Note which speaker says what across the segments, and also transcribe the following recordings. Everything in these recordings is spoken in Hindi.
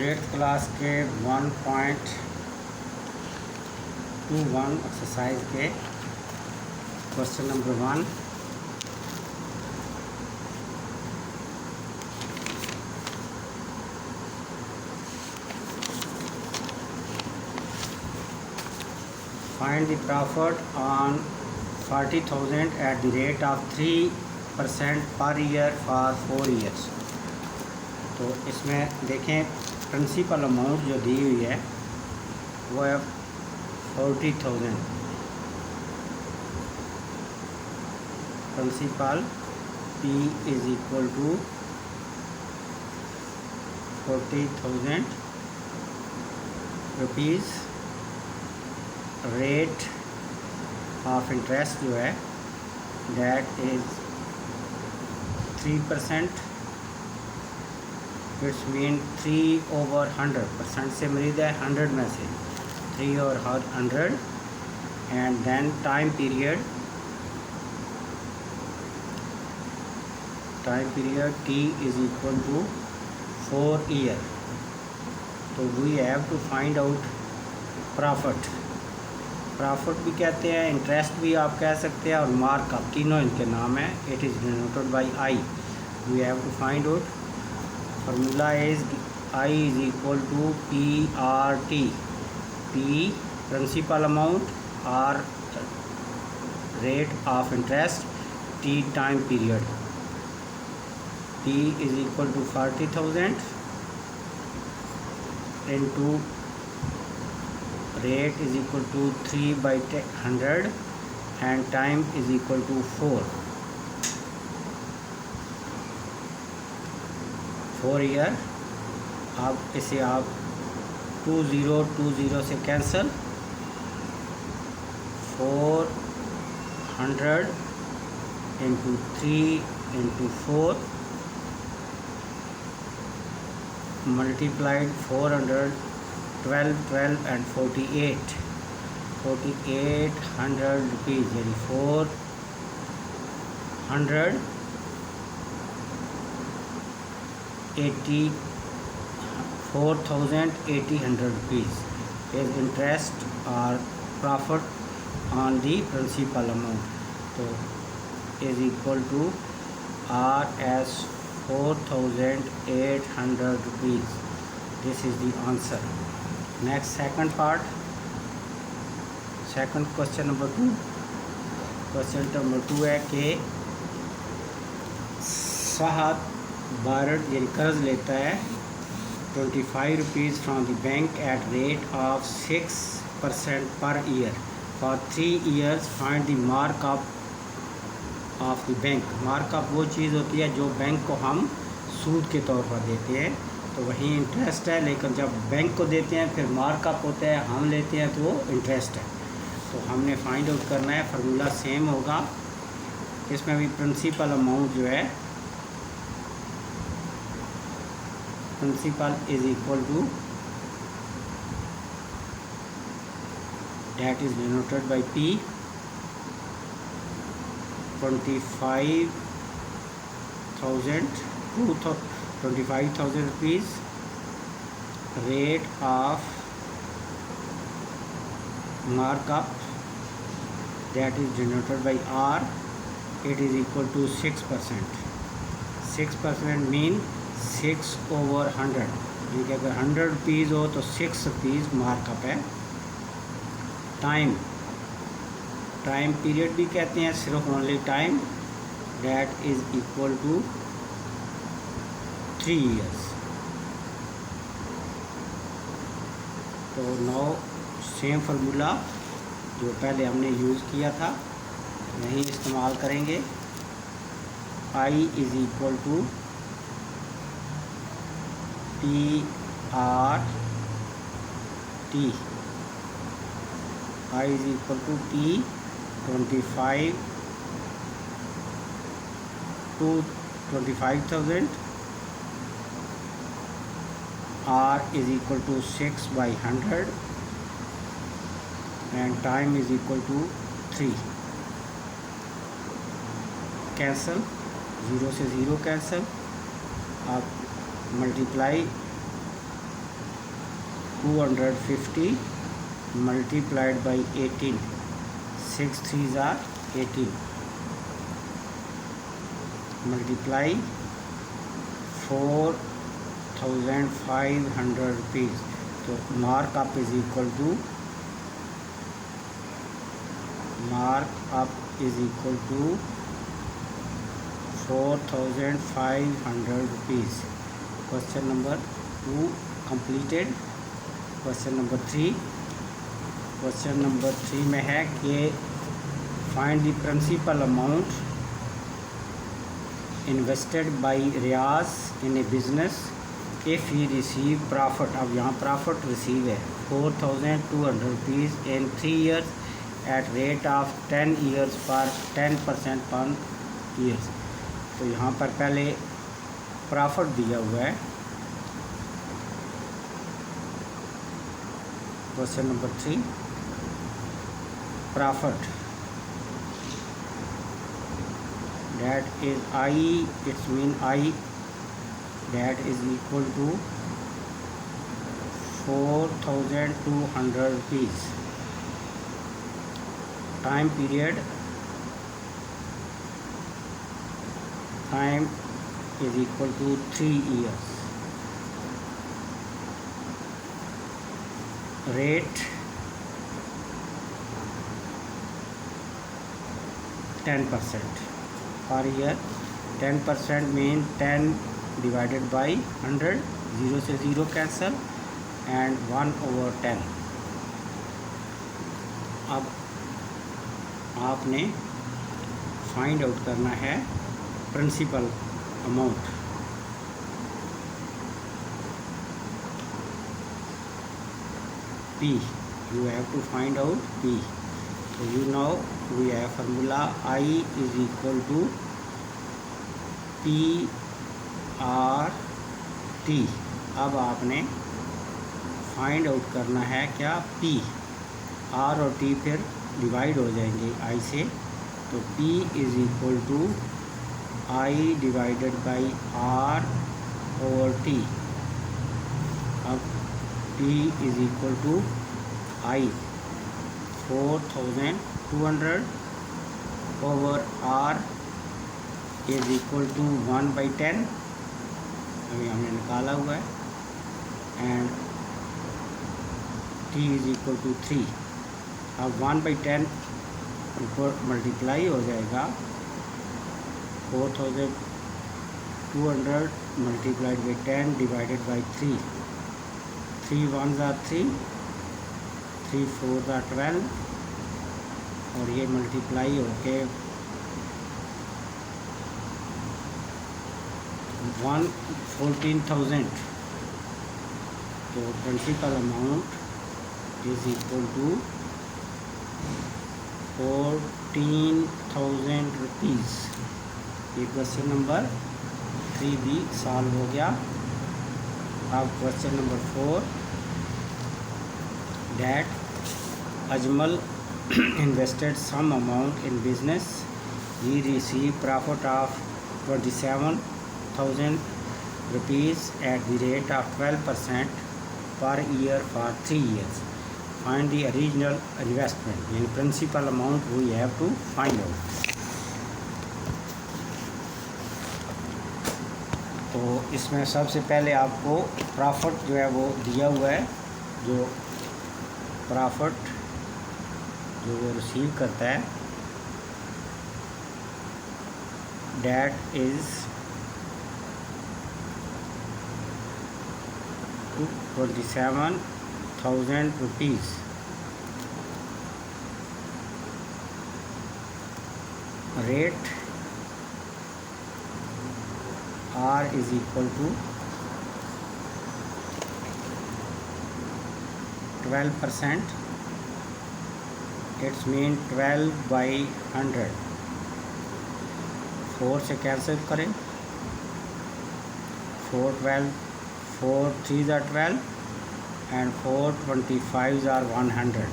Speaker 1: 8th क्लास के 1.21 एक्सरसाइज के question number 1 find the profit on 40,000 at the rate of 3% per year for 4 years। तो इसमें देखें प्रिंसिपल अमाउंट जो दी हुई है वो है 40,000। Principal P is equal to 40,000 rupees. Rate of interest जो है दैट इज़ 3%। It's mean 3/100%। से मरीज है 100 में से 3/100। And then time period T is equal to 4 year. तो we have to find out profit भी कहते हैं, इंटरेस्ट भी आप कह सकते हैं, और मार्कअप, तीनों इनके नाम है। It is denoted by I। We have to find out. Formula is I is equal to PRT। P principal amount, R rate of interest, T time period. P is equal to 40,000 into rate is equal to 3/100 and time is equal to 4 year. अब इसे आप 2020 से cancel, 400 into 3 into 4 multiplied 400 12 and 4800 rupees, यानी 4,800 रुपीज़ इज इंटरेस्ट और profit on the principal amount. तो is equal to RS 4,800 rupees. This is the answer. Next second part, second question number 2। Question number 2 है कि साहब बारड यानी कर्ज लेता है 25 rupees from the bank at rate of 6% per year for 3 years. Find the markup of the bank. Markup वो चीज़ होती है जो बैंक को हम सूद के तौर पर देते हैं, तो वही इंटरेस्ट है। लेकिन जब बैंक को देते हैं फिर मार्कअप होता है, हम लेते हैं तो वो इंटरेस्ट है। तो हमने फाइंड आउट करना है। फार्मूला सेम होगा, इसमें भी प्रिंसिपल अमाउंट जो है principal is equal to that is denoted by P 25,000 rupees. Rate of markup that is denoted by R। It is equal to 6%। 6% mean 6/100, यानी कि अगर 100 रुपीज़ हो तो 6 रुपीज़ मार्कअप है। टाइम पीरियड भी कहते हैं, सिर्फ only time, that is equal to 3 years. तो नाउ सेम फार्मूला जो पहले हमने यूज़ किया था यही इस्तेमाल करेंगे। I is equal to PRT। I is equal to P 25,000। R is equal to 6/100 and time is equal to 3। Cancel, 0 से 0 कैंसल। आप multiply 250 multiplied by 18. 6 3s are 18. Multiply 4500 rupees. तो markup is equal to 4500 rupees. Question number 2 completed. Question number 3. Question number 3 में है कि find the principal amount invested by Riaz in a business if he receive profit. अब यहाँ profit receive है 4200 rupees in 3 years at rate of 10 years पर 10% per years. तो यहाँ पर पहले प्रॉफिट दिया हुआ है. Question number 3 profit that is I, it's mean I, that is equal to 4200 rupees. Time period, time is equal to 3 years. Rate 10% per year. 10% mean 10 divided by 100, 0 से 0 cancel and 1/10. अब आपने फाइंड आउट करना है principal amount. P, you have to find out P. So you know we have formula I is equal to PRT. अब आपने फाइंड आउट करना है क्या P. R और T फिर डिवाइड हो जाएंगे I से. तो P is equal to I divided by R over T. अब P is equal to I 4200 over R is equal to 1/10. अभी हमने निकाला हुआ है. And T is equal to 3. अब 1/10 ऊपर मल्टीप्लाई हो जाएगा. 4200 multiplied by 10 divided by 3. 3 1s are 3, 3 4s are 12 और ये मल्टीप्लाई होके 14,000. तो principal amount is equal to 14,000 rupees. ये क्वेश्चन नंबर 3 भी सॉल्व हो गया. अब question number 4 that Ajmal invested some amount in business. He received profit of 27,000 rupees at the rate of 12% per year for 3 years. Find the original investment. In principal amount we have to find out. तो इसमें सबसे पहले आपको प्रॉफिट जो है वो दिया हुआ है. जो प्रॉफिट जो वो रिसीव करता है that is 27,000 rupees. Rate R is equal to 12%. It's mean 12/100. 4 से कैंसिल करें. 4 3s are 12 and 4 25s are 100.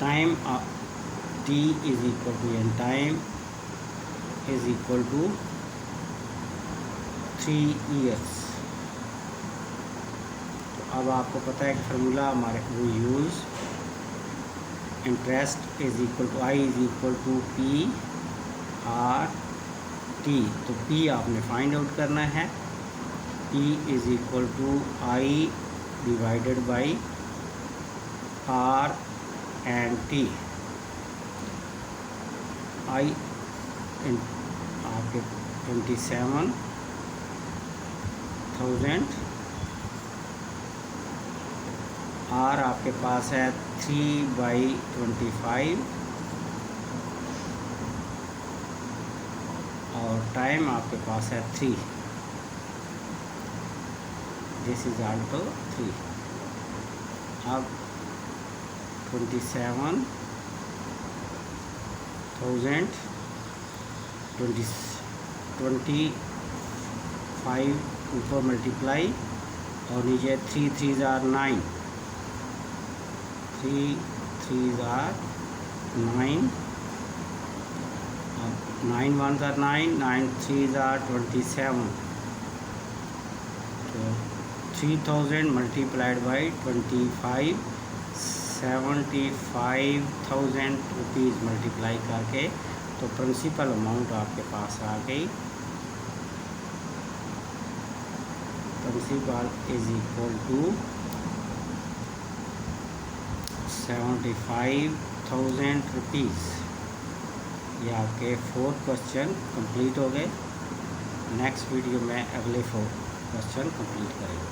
Speaker 1: Time T is equal to n. Time is equal to 3 years. अब आपको पता है कि फार्मूला हमारे वो use interest is equal to I is equal to P R T. तो पी आपने फाइंड आउट करना है, P is equal to I divided by R and T. I आपके 27,000, आर आपके पास है 3/25 और टाइम आपके पास है 3। This is also 3। अब 27,000 25 ऊपर मल्टीप्लाई और नीचे 3 3s are 9, 3 3s are 9, 9 1s are 9, 9 3s are 27। तो 3,000 मल्टीप्लाइड बाई 25, 75,000 रुपीज़ मल्टीप्लाई करके तो प्रिंसिपल अमाउंट आपके पास आ गई। Principal is equal to 75,000 rupees. ये आपके 4 क्वेश्चन कंप्लीट हो गए। नेक्स्ट वीडियो में अगले 4 क्वेश्चन कंप्लीट करेंगे।